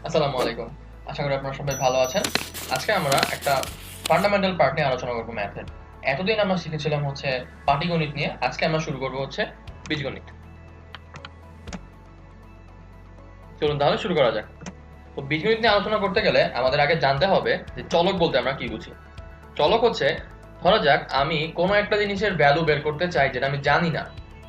আসসালামু আলাইকুম। আশা করি আপনারা সবাই ভালো আছেন। আজকে আমরা একটা ফান্ডামেন্টাল পার্ট নিয়ে আলোচনা করব ম্যাথের। এতদিন আমরা শিখেছিলাম হচ্ছে পাটিগণিত নিয়ে, আজকে আমরা শুরু করব হচ্ছে বীজগণিত। চলুন তাহলে শুরু করা যাক। তো বীজগণিত নিয়ে আলোচনা করতে গেলে আমাদের আগে জানতে হবে যে চলক বলতে আমরা কি বুঝি। চলক হচ্ছে, ধরা যাক আমি কোনো একটা জিনিসের ভ্যালু বের করতে চাই যেটা আমি জানি না,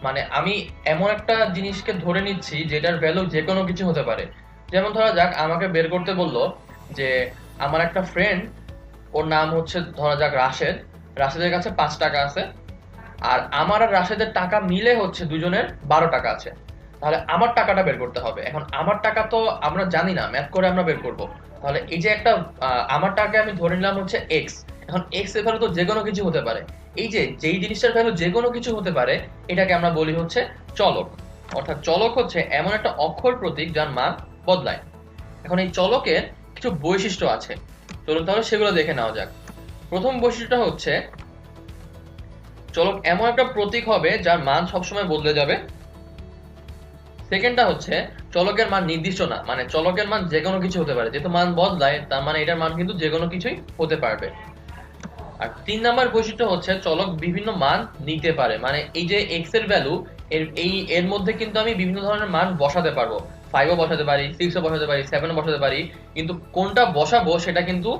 মানে আমি এমন একটা জিনিসকে ধরে নিচ্ছি যেটার ভ্যালু যে কোনো কিছু হতে পারে। যেমন ধরা যাক আমাকে বের করতে বললো যে আমার একটা ফ্রেন্ড, ওর নাম হচ্ছে ধরা যাক রাশেদ, রাশেদের কাছে 5 টাকা আছে, আর আমার আর রাশেদের টাকা মিলে হচ্ছে দুজনের 12 টাকা আছে। তাহলে আমার টাকাটা বের করতে হবে। এখন আমার টাকা তো আমরা জানি না, ম্যাথ করে আমরা বের করব। তাহলে এই যে একটা আমার টাকা আমি ধরে নিলাম হচ্ছে এক্স। এখন এক্স এর ভ্যালু তো যে কোনো কিছু হতে পারে। এই যে যেই জিনিসটার ভ্যালু যে কোনো কিছু হতে পারে, এটাকে আমরা বলি হচ্ছে চলক। অর্থাৎ চলক হচ্ছে এমন একটা অক্ষর প্রতীক যার মান বদলায়। এখন এই চলকের কিছু বৈশিষ্ট্য আছে, চলুন তাহলে সেগুলো দেখে নেওয়া যাক। প্রথম বৈশিষ্ট্যটা হচ্ছে চলক এমন একটা প্রতীক হবে যার মান সবসময় বদলে যাবে। সেকেন্ডটা হচ্ছে চলকের মান নির্দিষ্ট না, মানে চলকের মান যে কোনো কিছু হতে পারে, যেহেতু মান বদলায় তার মানে এটার মান কিন্তু যে কোনো কিছুই হতে পারবে। আর 3 নাম্বার বৈশিষ্ট্য হচ্ছে চলক বিভিন্ন মান নিতে পারে, মানে এই যে এক্স এর ভ্যালু, এর মধ্যে কিন্তু আমি বিভিন্ন ধরনের মান বসাতে পারবো। 5ও বসাতে পারি, 6ও বসাতে পারি, 7ও বসাতে পারি, কিন্তু কোনটা বসাবো সেটা কিন্তু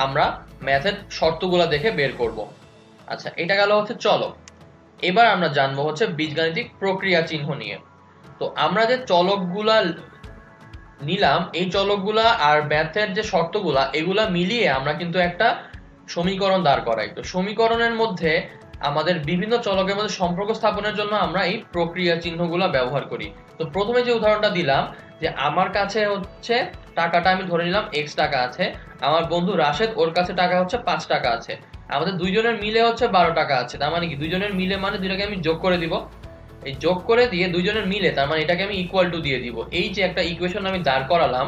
আমরা ম্যাথের শর্তগুলো দেখে বের করব। আচ্ছা, এটা গেল হচ্ছে চলক। এবার আমরা জানবো হচ্ছে বীজগাণিতিক প্রক্রিয়া চিহ্ন নিয়ে। তো আমরা যে চলকগুলা নিলাম, এই চলকগুলা আর ম্যাথের যে শর্তগুলা এগুলা মিলিয়ে আমরা কিন্তু একটা সমীকরণ দাঁড় করাই। তো সমীকরণের মধ্যে আমাদের বিভিন্ন চলকের মধ্যে সম্পর্ক স্থাপনের জন্য আমরা এই প্রক্রিয়া চিহ্নগুলা ব্যবহার করি। তো প্রথমে যে উদাহরণটা দিলাম, যে আমার কাছে হচ্ছে টাকাটা আমি ধরে নিলাম এক্স টাকা আছে, আমার বন্ধু রাশেদ ওর কাছে টাকা হচ্ছে 5 টাকা আছে, আমাদের দুইজনের মিলে হচ্ছে 12 টাকা আছে। তার মানে কি দুইজনের মিলে মানে দুইটাকে আমি যোগ করে দিব। এই যোগ করে দিয়ে দুইজনের মিলে তার মানে এটাকে আমি ইকুয়াল টু দিয়ে দিব। এই যে একটা ইকুয়েশন আমি দাঁড় করালাম,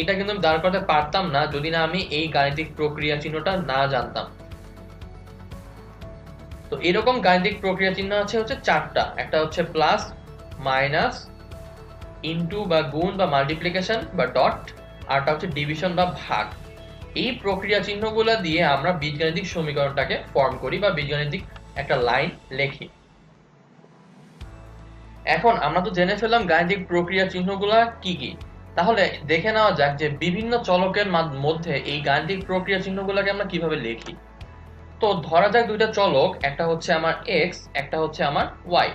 এটা কিন্তু আমি দাঁড় করাতে পারতাম না যদি না আমি এই গাণিতিক প্রক্রিয়া চিহ্নটা না জানতাম। তো এরকম গাণিতিক প্রক্রিয়া চিহ্ন আছে হচ্ছে 4টা। একটা হচ্ছে প্লাস, মাইনাস, ইনটু বা গুণ বা মাল্টিপ্লিকেশন বা ডট, আরটা হচ্ছে ডিভিশন বা ভাগ। এই প্রক্রিয়া চিহ্নগুলো দিয়ে আমরা বীজগাণিতিক সমীকরণটাকে ফর্ম করি বা বীজগাণিতিক একটা লাইন লেখি। এখন আমরা তো জেনে ফেললাম গাণিতিক প্রক্রিয়া চিহ্নগুলা কি কি। তাহলে দেখে নেওয়া যাক যে বিভিন্ন চলকের মধ্যে এই গাণিতিক প্রক্রিয়া চিহ্নগুলোকে আমরা কিভাবে লিখি। তো ধরা যাক দুইটা চলক, একটা হচ্ছে আমার এক্স, একটা হচ্ছে আমার ওয়াই।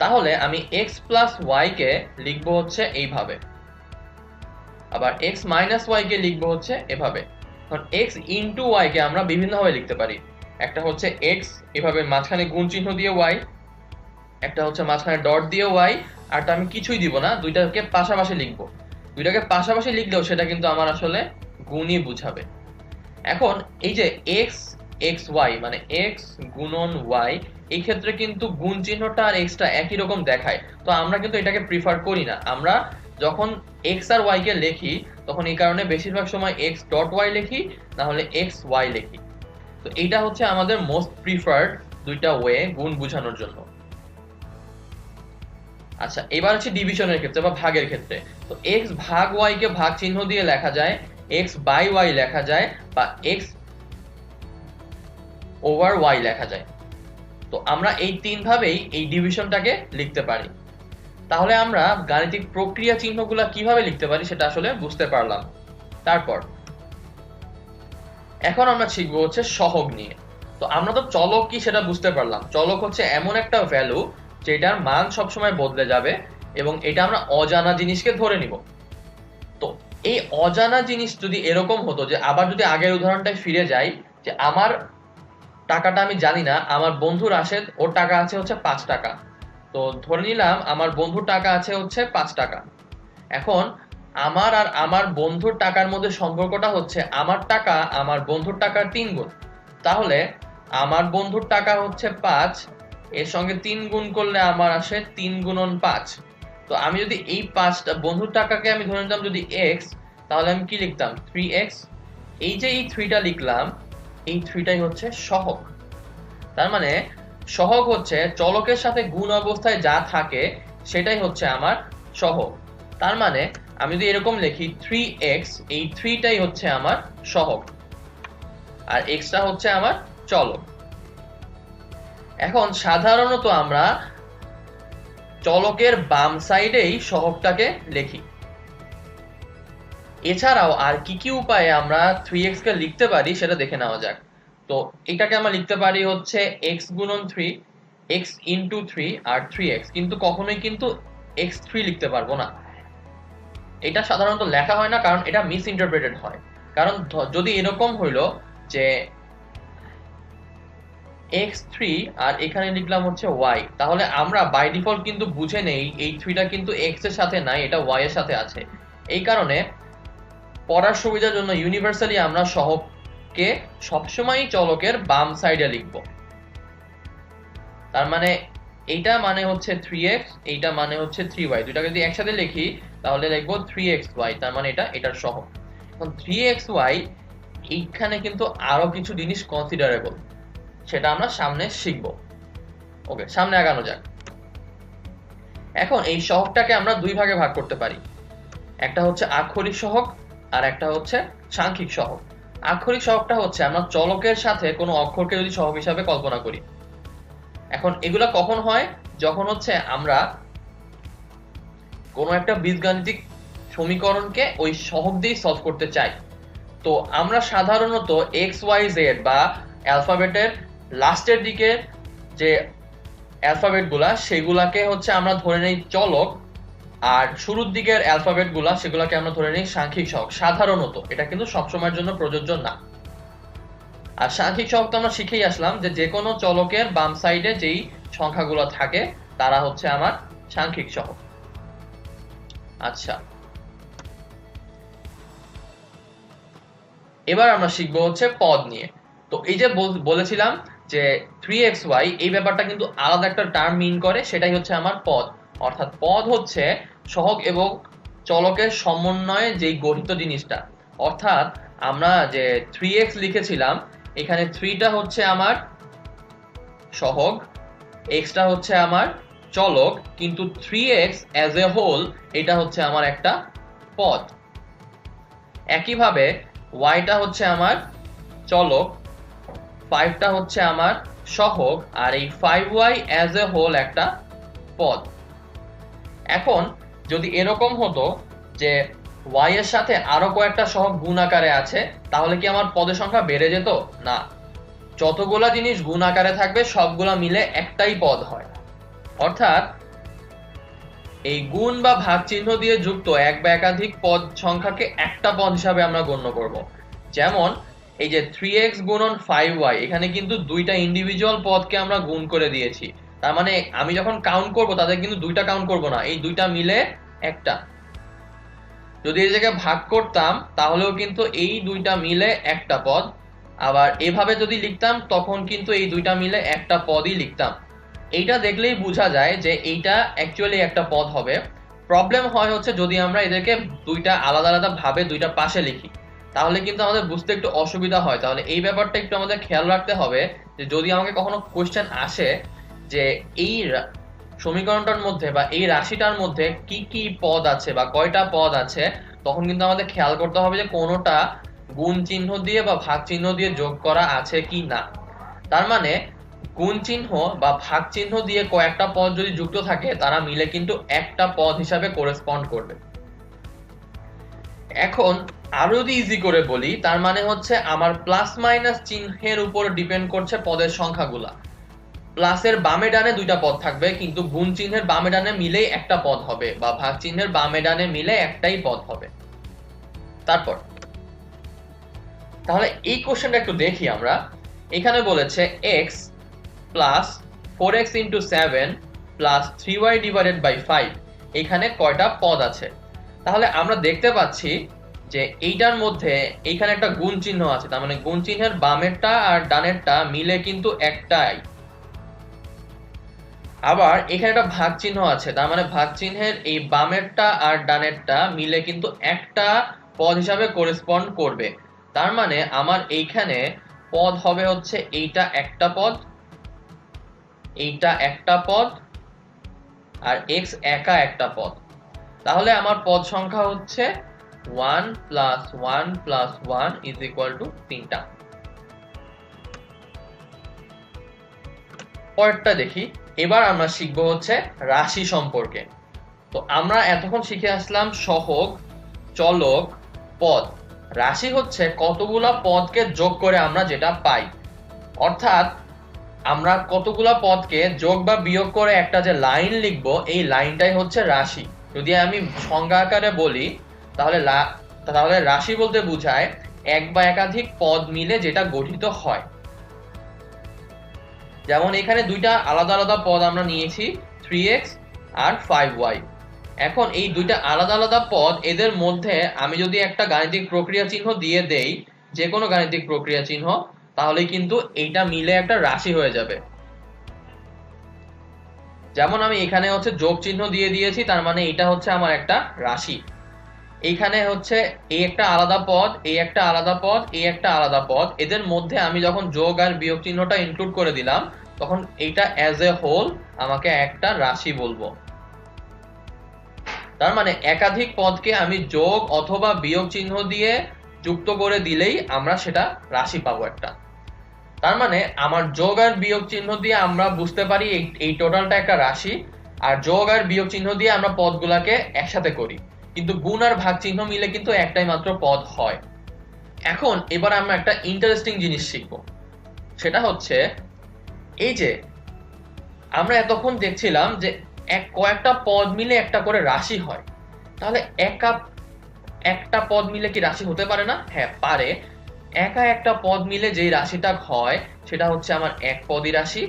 তাহলে আমি এক্স প্লাস ওয়াই কে লিখবো হচ্ছে এইভাবে, আবার এক্স মাইনাস ওয়াই কে লিখবো হচ্ছে এভাবে। কারণ এক্স ইন্টু ওয়াই কে আমরা বিভিন্নভাবে লিখতে পারি। একটা হচ্ছে এক্স এভাবে মাঝখানে গুণ চিহ্ন দিয়ে ওয়াই, একটা হচ্ছে মাঝখানে ডট দিয়ে ওয়াই, আরটা আমি কিছুই দিব না, দুইটাকে পাশাপাশি লিখবো। দুইটাকে পাশাপাশি লিখলেও সেটা কিন্তু আমার আসলে গুণই বুঝাবে। এখন এই যে এক্স এক্স ওয়াই মানে এক্স গুণন ওয়াই, এই ক্ষেত্রে কিন্তু গুণ চিহ্নটা আর এক্সটা একই রকম দেখায়। তো আমরা কিন্তু এটাকে প্রিফার করি না। আমরা যখন এক্স আর ওয়াই কে লিখি তখন এই কারণে বেশিরভাগ সময় এক্স ডট ওয়াই লিখি, না হলে এক্স ওয়াই লিখি। তো এইটা হচ্ছে আমাদের মোস্ট প্রিফার্ড দুইটা ওয়ে গুণ বোঝানোর জন্য। আচ্ছা, এবার হচ্ছে ডিভিশনের ক্ষেত্রে বা ভাগের ক্ষেত্রে। তো এক্স ভাগ ওয়াই কে ভাগ চিহ্ন দিয়ে লেখা যায়, এক্স বাই ওয়াই লেখা যায়, বা এক্স ওভার ওয়াই লেখা যায়। তো আমরা এই তিন ভাবেই এই ডিভিশনটাকে লিখতে পারি। তাহলে আমরা গাণিতিক প্রক্রিয়া চিহ্নগুলো কিভাবে লিখতে পারি সেটা আসলে বুঝতে পারলাম। তারপর এখন আমরা শিখবো হচ্ছে সহগ নিয়ে। তো আমরা তো চলক কি সেটা বুঝতে পারলাম। চলক হচ্ছে এমন একটা ভ্যালু যেটার মান সবসময় বদলে যাবে এবং এটা আমরা অজানা জিনিসকে ধরে নিব। তো এই অজানা জিনিস যদি এরকম হতো যে, আবার যদি আগের উদাহরণটায় ফিরে যাই, যে আমার টাকাটা আমি জানি না, আমার বন্ধু রাশেদ ওর টাকা আছে হচ্ছে 5 টাকা। তো ধরে নিলাম আমার বন্ধুর টাকা আছে হচ্ছে 5 টাকা। এখন আমার আর আমার বন্ধুর টাকার মধ্যে সম্পর্কটা হচ্ছে আমার টাকা আমার বন্ধুর টাকার 3 গুণ। তাহলে আমার বন্ধুর টাকা হচ্ছে 5, এর সঙ্গে 3 গুণ করলে আমার আসে 3 গুণন 5। তো আমি যদি এই 5টা বন্ধুর টাকাকে আমি ধরে নিতাম যদি এক্স, তাহলে আমি কি লিখতাম 3x। এই যে এই 3টা লিখলাম, এই 3টাই হচ্ছে সহগ। তার মানে সহগ হচ্ছে চলকের সাথে গুণ অবস্থায় যা থাকে সেটাই হচ্ছে আমার সহগ। তার মানে আমি যদি এরকম লিখি 3x, এই 3টাই হচ্ছে আমার সহগ আর xটা হচ্ছে আমার চলক। এখন সাধারণত আমরা চলকের বাম সাইডেই সহগটাকে লিখি। এছাড়াও আর কি কি উপায়ে আমরা 3x কে লিখতে পারি সেটা দেখে নেওয়া যাক। তো এটাকে আমরা লিখতে পারি হচ্ছে x গুণন 3, x ইনটু 3 আর 3x, কিন্তু কখনোই কিন্তু x3 লিখতে পারবো না। এটা সাধারণত লেখা হয় না কারণ এটা মিস ইন্টারপ্রেটেড হয়। কারণ যদি এরকম হইলো যে x3 আর এখানে লিখলাম হচ্ছে y, তাহলে আমরা বাই ডিফল্ট কিন্তু বুঝে নেই এই 3টা কিন্তু x এর সাথে নাই, এটা y এর সাথে আছে। এই কারণে পড়ার সুবিধার জন্য ইউনিভার্সালি আমরা সহগকে সবসময় চলকের বাম সাইডে লিখব। তার মানে এইটা মানে হচ্ছে 3x, এইটা মানে হচ্ছে 3y, দুটাকে যদি একসাথে লিখি তাহলে লিখবো 3xy, তার মানে এটা এটার সহগ। এখন 3xy এইখানে কিন্তু আরো কিছু জিনিস কনসিডারেবল, সেটা আমরা সামনে শিখব। ওকে, সামনে আগানো যাক। এখন এই সহগটাকে আমরা দুই ভাগে ভাগ করতে পারি, একটা হচ্ছে আক্ষরিক সহগ আর একটা হচ্ছে সাংখ্যিক সহগ। আক্ষরিক সহগটা হচ্ছে আমরা চলকের সাথে কোনো অক্ষরকে যদি সহগ হিসাবে কল্পনা করি। এখন এগুলা কখন হয়? যখন হচ্ছে আমরা কোনো একটা বীজগাণিতিক সমীকরণকে ওই সহগ দিয়ে সলভ করতে চাই। তো আমরা সাধারণত XYZ বা অ্যালফাবেটের লাস্টের দিকে যে অ্যালফাবেটগুলা সেগুলাকে হচ্ছে আমরা ধরে নেই চলক, আর শুরুর দিকের অ্যালফাবেটগুলা সেগুলোকে আমরা ধরে নিই সাংখ্যিক সহগ সাধারণত। এটা কিন্তু সবসময়ের জন্য প্রযোজ্য না। আর সাংখ্যিক সহগ তো আমরা শিখেই আসলাম যে কোনো চলকের বাম সাইডে যেই সংখ্যাগুলো থাকে তারা হচ্ছে আমার সাংখ্যিক সহগ। আচ্ছা, এবার আমরা শিখবো হচ্ছে পদ নিয়ে। তো এই যে বলেছিলাম যে 3xy, এই ব্যাপারটা কিন্তু আলাদা একটা টার্ম মিন করে, সেটাই হচ্ছে আমার পদ। অর্থাৎ পদ হচ্ছে সহগ এবং চলকের সমন্বয়ে যেই গঠিত জিনিসটা। অর্থাৎ আমরা যে 3x লিখেছিলাম, এখানে 3টা হচ্ছে আমার সহগ, xটা হচ্ছে আমার চলক, কিন্তু 3x অ্যাজ এ হোল এটা হচ্ছে আমার একটা পদ। একইভাবে yটা হচ্ছে আমার চলক, 5টা হচ্ছে আমার সহগ, আর এই 5y অ্যাজ এ হোল একটা পদ। এখন যদি এরকম হতো যে y এর সাথে আরো কয়েকটা সহগ গুণ আকারে আছে, তাহলে কি আমার পদের সংখ্যা বেড়ে যেত? না, যতগুলা জিনিস গুণ আকারে থাকবে সবগুলা মিলে একটাই পদ হয়। অর্থাৎ এই গুণ বা ভাগ চিহ্ন দিয়ে যুক্ত এক বা একাধিক পদ সংখ্যাকে একটা পদ হিসাবে আমরা গণ্য করব। যেমন এই যে 3x গুণন 5y, এখানে কিন্তু দুইটা ইন্ডিভিজুয়াল পদকে আমরা গুণ করে দিয়েছি। তার মানে আমি যখন কাউন্ট করব তাদের কিন্তু দুইটা কাউন্ট করব না, এই দুইটা মিলে একটা। যদি এই জায়গায় ভাগ করতাম তাহলেও কিন্তু এই দুইটা মিলে একটা পদ, আবার এভাবে যদি লিখতাম তখন কিন্তু এই দুইটা মিলে একটা পদই লিখতাম। এইটা দেখলেই বোঝা যায় যে এইটা অ্যাকচুয়ালি একটা পদ হবে। প্রবলেম হয় হচ্ছে যদি আমরা এদেরকে দুইটা আলাদা আলাদা ভাবে দুইটা পাশে লিখি, তাহলে কিন্তু আমাদের বুঝতে একটু অসুবিধা হয়। তাহলে এই ব্যাপারটা একটু আমাদের খেয়াল রাখতে হবে যে যদি আমাকে কখনো কোশ্চেন আসে যে এই সমীকরণটার মধ্যে বা এই রাশিটার মধ্যে কি কি পদ আছে বা কয়টা পদ আছে, তখন কিন্তু আমাদের খেয়াল করতে হবে যে কোনোটা গুণ চিহ্ন দিয়ে বা ভাগ চিহ্ন দিয়ে যোগ করা আছে কি না। তার মানে গুণ চিহ্ন বা ভাগ চিহ্ন দিয়ে কয়েকটা পদ যদি যুক্ত থাকে তারা মিলে কিন্তু একটা পদ হিসাবে করেসপন্ড করবে। এখন আরো যদি ইজি করে বলি, তার মানে হচ্ছে আমার প্লাস মাইনাস চিহ্নের উপর ডিপেন্ড করছে পদের সংখ্যাগুলা। প্লাসের বামে ডানে দুইটা পদ থাকবে, কিন্তু গুণ চিহ্নের বামে ডানে মিলেই একটা পদ হবে, বা ভাগ চিহ্নের বামে ডানে মিলে একটাই পদ হবে। তারপর তাহলে এই কোশ্চেনটা একটু দেখি আমরা। এখানে বলেছে x plus 4x into 7 plus 3y divided by 5, এখানে কয়টা পদ আছে? তাহলে আমরা দেখতে পাচ্ছি যে এইটার মধ্যে এইখানে একটা গুণ চিহ্ন আছে, তার মানে গুণ চিহ্নের বামেরটা আর ডানেরটা মিলে কিন্তু একটাই। আবার এখানে একটা ভাগ চিহ্ন আছে, তার মানে ভাগ চিহ্নের এই বামেরটা আর ডানেরটা মিলে কিন্তু একটা পদ হিসাবে করেসপন্ড করবে। তার মানে আমার এইখানে পদ হবে হচ্ছে এইটা একটা পদ, এইটা একটা পদ, আর x একা একটা পদ। তাহলে আমার পদ সংখ্যা হচ্ছে 1 + 1 + 1 = 3টা। পরেরটা দেখি। এবার আমরা শিখব হচ্ছে রাশি সম্পর্কে। তো আমরা এতক্ষণ শিখে আসলাম সহগ, চলক, পদ। রাশি হচ্ছে কতগুলা পদকে যোগ করে আমরা যেটা পাই, অর্থাৎ আমরা কতগুলা পদকে যোগ বা বিয়োগ করে একটা যে লাইন লিখব, এই লাইনটাই হচ্ছে রাশি। যদি আমি সংজ্ঞা আকারে বলি তাহলে রাশি বলতে বোঝায় এক বা একাধিক পদ মিলে যেটা গঠিত হয়। যেমন এখানে দুইটা আলাদা আলাদা পদ আমরা নিয়েছি, 3x আর 5y। এখন এই দুইটা আলাদা আলাদা পদ, এদের মধ্যে আমি যদি একটা গাণিতিক প্রক্রিয়া চিহ্ন দিয়ে দেই, যে কোনো গাণিতিক প্রক্রিয়া চিহ্ন, তাহলে কিন্তু এইটা মিলে একটা রাশি হয়ে যাবে। যেমন আমি এখানে হচ্ছে যোগ চিহ্ন দিয়ে দিয়েছি, তার মানে এটা হচ্ছে আমার একটা রাশি। এইখানে হচ্ছে এই একটা আলাদা পদ, এই একটা আলাদা পদ, এই একটা আলাদা পদ, এদের মধ্যে আমি যখন যোগ আর বিয়োগ চিহ্নটা ইনক্লুড করে দিলাম, তখন এইটা অ্যাজ এ হোল আমাকে একটা রাশি বলবো। তার মানে একাধিক পদকে আমি যোগ অথবা বিয়োগ চিহ্ন দিয়ে যুক্ত করে দিলেই আমরা সেটা রাশি পাবো একটা। তার মানে আমার যোগ আর বিয়োগ চিহ্ন দিয়ে আমরা বুঝতে পারি এই টোটালটা একটা রাশি, আর যোগ আর বিয়োগ চিহ্ন দিয়ে আমরা পদগুলাকে একসাথে করি, কিন্তু গুণ আর ভাগ চিহ্ন মিলে কিন্তু একটাই মাত্র পদ হয়। এখন এবার আমরা একটা ইন্টারেস্টিং জিনিস শিখবো, সেটা হচ্ছে এই যে আমরা এতক্ষণ দেখছিলাম যে কয়েকটা পদ মিলে একটা করে রাশি হয়, তাহলে একটা পদ মিলে কি রাশি হতে পারে না? হ্যাঁ পারে। একা একটা পদ মিলে যেই রাশিটা হয় সেটা হচ্ছে আমার এক পদী রাশি,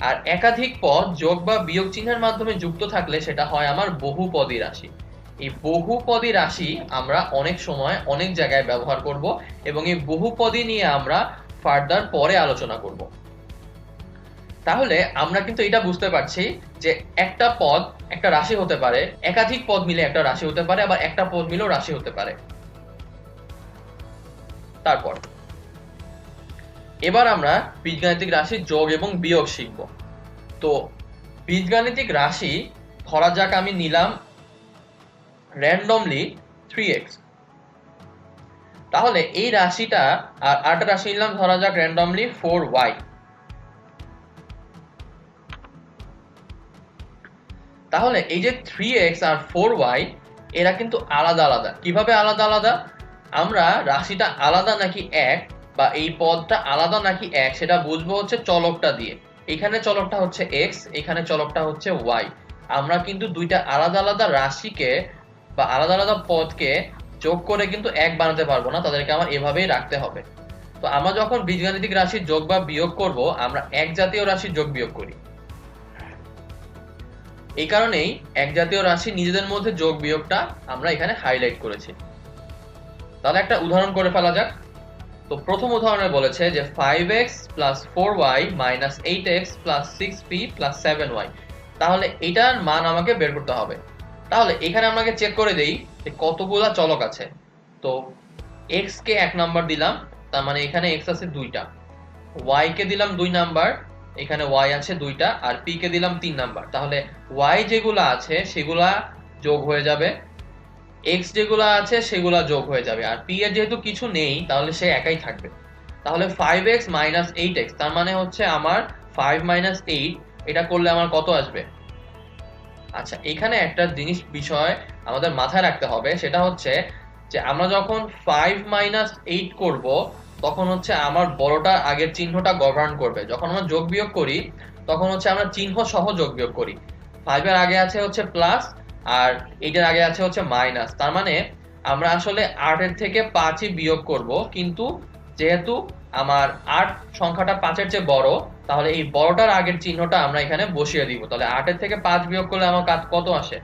আর একাধিক পদ যোগ বা বিয়োগ চিহ্নের মাধ্যমে যুক্ত থাকলে সেটা হয় আমার বহুপদী রাশি। এই বহুপদী রাশি আমরা অনেক সময় অনেক জায়গায় ব্যবহার করব, এবং এই বহুপদী নিয়ে আমরা ফার্দার পরে আলোচনা করব। তাহলে আমরা কিন্তু এটা বুঝতে পারছি যে একটা পদ একটা রাশি হতে পারে, একাধিক পদ মিলে একটা রাশি হতে পারে, আবার একটা পদ মিলেও রাশি হতে পারে। তারপর এবার আমরা বীজগাণিতিক রাশি যোগ এবং বিয়োগ শিখব। তো বীজগাণিতিক রাশি ধরা যাক আমি নিলাম র্যান্ডমলি 3x, তাহলে এই রাশিটা আর আরেকটা রাশি নিলাম ধরা যাক র্যান্ডমলি 4y। তাহলে এই যে 3x আর 4y এরা কিন্তু আলাদা আলাদা। কিভাবে আলাদা আলাদা? আমরা রাশিটা আলাদা নাকি এক, বা এই পদটা আলাদা নাকি এক, সেটা বুঝবো হচ্ছে চলকটা দিয়ে। এখানে চলকটা হচ্ছে x, এখানে চলকটা হচ্ছে y। আমরা কিন্তু দুইটা আলাদা আলাদা রাশিকে বা আলাদা আলাদা পদকে যোগ করে কিন্তু এক বানাতে পারবো না, তাদেরকে আমার এভাবেই রাখতে হবে। তো আমরা যখন বীজগাণিতিক রাশির যোগ বা বিয়োগ করব, আমরা এক জাতীয় রাশির যোগ বিয়োগ করি। এই কারণেই এক জাতীয় রাশি নিজেদের মধ্যে যোগ বিয়োগটা আমরা এখানে হাইলাইট করেছি। তাহলে একটা উদাহরণ করে ফেলা যাক। তো প্রথম উদাহরণে বলেছে যে 5x + 4y - 8x + 6p + 7y। তাহলে এটার মান আমাকে বের করতে হবে। তাহলে এখানে আমাকে চেক করে দেই যে কতগুলা চলক আছে। তো x কে 1 নাম্বার দিলাম, তার মানে এখানে x আছে 2টা। y কে দিলাম 2 নাম্বার, এখানে y আছে 2টা, আর p কে দিলাম 3 নাম্বার। তাহলে y যেগুলা আছে সেগুলা যোগ হয়ে যাবে, x যেগুলা আছে সেগুলা যোগ হয়ে যাবে, আর p এর যেহেতু কিছু নেই তাহলে সে একাই থাকবে। তাহলে 5x - 8x, তার মানে হচ্ছে আমার 5 - 8, এটা করলে আমার কত আসবে? আচ্ছা, এখানে একটা বিষয় আমাদের মাথায় রাখতে হবে, সেটা হচ্ছে যে আমরা যখন 5 - 8 করব, তখন হচ্ছে আমার বড়টা আগের চিহ্নটা গভর্ন করবে। যখন আমরা যোগ বিয়োগ করি তখন হচ্ছে আমরা চিহ্ন সহ যোগ বিয়োগ করি। 5 এর আগে আছে হচ্ছে প্লাস, আর 8 এর আগে আছে হচ্ছে মাইনাস। তার মানে আমরা আসলে 8 এর থেকে 5ই বিয়োগ করব, কিন্তু যেহেতু আমার 8 সংখ্যাটা 5 এর চেয়ে বড়, তাহলে এই বড়টার আগের চিহ্নটা আমরা এখানে বসিয়ে দিব। তাহলে 8 এর থেকে 5 বিয়োগ করলে আমার কত আসে?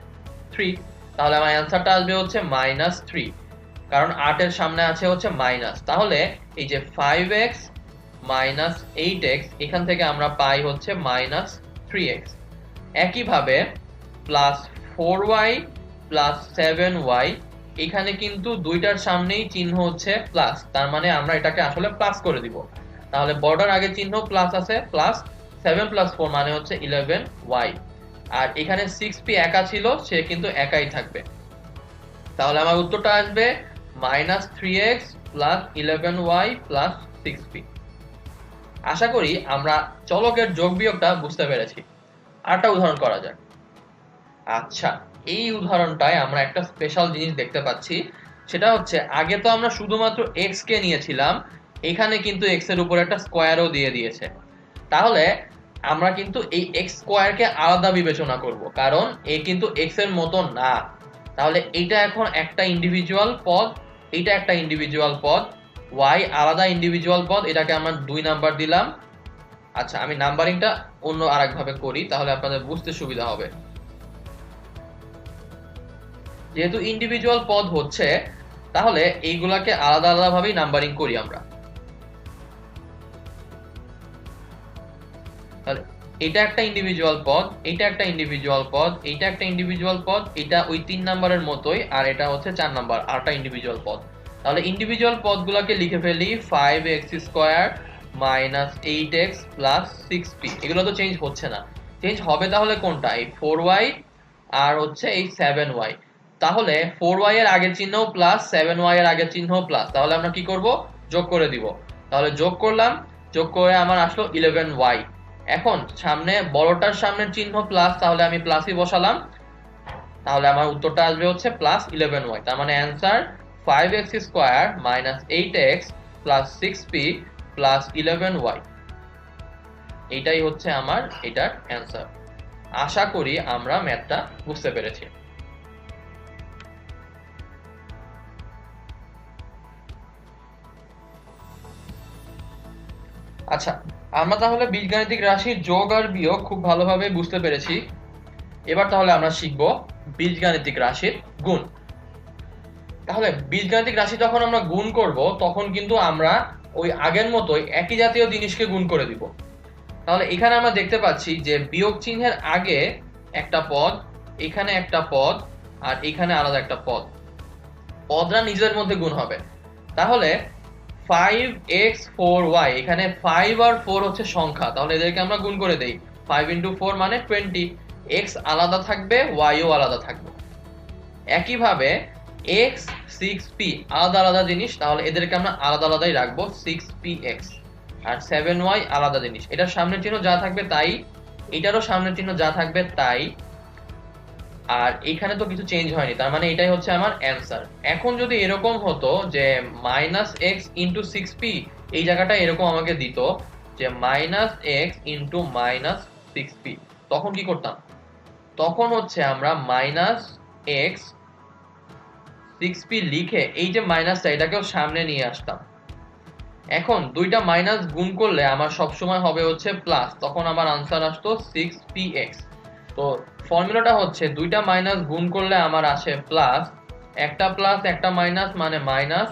3। তাহলে আমার অ্যান্সারটা আসবে হচ্ছে -3, কারণ 8 এর সামনে আছে হচ্ছে মাইনাস। তাহলে এই যে 5x - 8x, এখান থেকে আমরা পাই হচ্ছে -3x। একইভাবে +4y + 7y, এখানে কিন্তু দুইটার সামনেই চিহ্ন হচ্ছে প্লাস, তার মানে আমরা এটাকে আসলে প্লাস করে দিব। তাহলে বর্ডার আগে চিহ্ন প্লাস আছে, প্লাস 7 + 4 মানে হচ্ছে 11y। আর এখানে 6p একা ছিল, সে কিন্তু একাই থাকবে। তাহলে আমার উত্তরটা আসবে -3x + 11y + 6p। আশা করি আমরা চলকের যোগ বিয়োগটা বুঝতে পেরেছি। আরেকটা উদাহরণ করা যাক। আচ্ছা, এই উদাহরণটায় আমরা একটা স্পেশাল জিনিস দেখতে পাচ্ছি, সেটা হচ্ছে আগে তো আমরা শুধুমাত্র x কে নিয়েছিলাম, এখানে কিন্তু x এর উপর একটা স্কয়ারও দিয়ে দিয়েছে। তাহলে আমরা কিন্তু এই x স্কয়ারকে আলাদা বিবেচনা করব, কারণ এ কিন্তু x এর মতো না। তাহলে এটা এখন একটা ইন্ডিভিজুয়াল পদ, এটা একটা ইন্ডিভিজুয়াল পদ, y আলাদা ইন্ডিভিজুয়াল পদ, এটাকে আমরা 2 নাম্বার দিলাম। আচ্ছা, আমি নাম্বারিংটা অন্য আরেকভাবে করি, তাহলে আপনাদের বুঝতে সুবিধা হবে। যেহেতু ইন্ডিভিজুয়াল পদ হচ্ছে, তাহলে এইগুলাকে আলাদা আলাদা ভাবেই নাম্বারিং করি আমরা। তাহলে এটা একটা ইন্ডিভিজুয়াল পদ, এটা একটা ইন্ডিভিজুয়াল পদ, এটা একটা ইন্ডিভিজুয়াল পদ, এটা ওই 3 নাম্বারের মতোই, আর এটা হচ্ছে 4 নাম্বার আরেকটা ইন্ডিভিজুয়াল পদ। তাহলে ইন্ডিভিজুয়াল পদগুলোকে লিখে ফেলি 5x² - 8x + 6p। এগুলো তো চেঞ্জ হচ্ছে না, চেঞ্জ হবে তাহলে কোনটা? এই 4y আর হচ্ছে এই 7y। তাহলে 4y এর আগের চিহ্ন প্লাস, 7y এর আগের চিহ্ন প্লাস, তাহলে আমরা কি করব? যোগ করে দিব। তাহলে যোগ করলাম, যোগ করে আমার আসলো 11y। এখন সামনে বড়টার সামনের চিহ্ন প্লাস, তাহলে আমি প্লাসই বসালাম। তাহলে আমার উত্তরটা আসবে হচ্ছে +11y। তার মানে answer 5x² - 8x + 6p + 11y। এইটাই হচ্ছে আমার এটার অ্যানসার। আশা করি আমরা ম্যাথটা বুঝতে পেরেছি। আচ্ছা, আমরা তাহলে বীজগাণিতিক রাশির যোগ আর বিয়োগ খুব ভালোভাবে বুঝতে পেরেছি। এবার তাহলে আমরা শিখব বীজগাণিতিক রাশির গুণ। তাহলে বীজগাণিতিক রাশি যখন আমরা গুণ করব, তখন কিন্তু আমরা ওই আগের মতোই একই জাতীয় জিনিসকে গুণ করে দিব। তাহলে এখানে আমরা দেখতে পাচ্ছি যে বিয়োগ চিহ্নের আগে একটা পদ, এখানে একটা পদ, আর এখানে আলাদা একটা পদ। পদরা নিজেদের মধ্যে গুণ হবে। তাহলে 5x4y, এখানে 5 আর 4 হচ্ছে সংখ্যা, তাহলে এদেরকে আমরা গুণ করে দেই। 5 × 4 মানে 20। x আলাদা থাকবে, y ও আলাদা থাকবে। একইভাবে x 6p আলাদা আলাদা জিনিস, তাহলে এদেরকে আমরা আলাদা আলাদাই রাখবো, 6px। আর 7y আলাদা জিনিস, এটার সামনের চিহ্ন যা থাকবে তাই, এটারও সামনের চিহ্ন যা থাকবে তাই, আর এখানে তো কিছু চেঞ্জ হয়নি, তার মানে এটাই হচ্ছে আমার অ্যানসার। এখন যদি এরকম হতো যে -x × 6p, এই জায়গাটা এরকম আমাকে দিত যে -x × -6p, তখন কি করতাম? তখন হচ্ছে আমরা -x 6p লিখে এই যে মাইনাসটা, এটাকেও সামনে নিয়ে আসতাম। এখন দুইটা মাইনাস গুণ করলে আমার সব সময় হবে হচ্ছে প্লাস, তখন আমার আনসার আসতো 6px। তো ফর্মুলাটা হচ্ছে দুইটা মাইনাস গুণ করলে আমার আসে প্লাস, একটা প্লাস একটা মাইনাস মানে মাইনাস,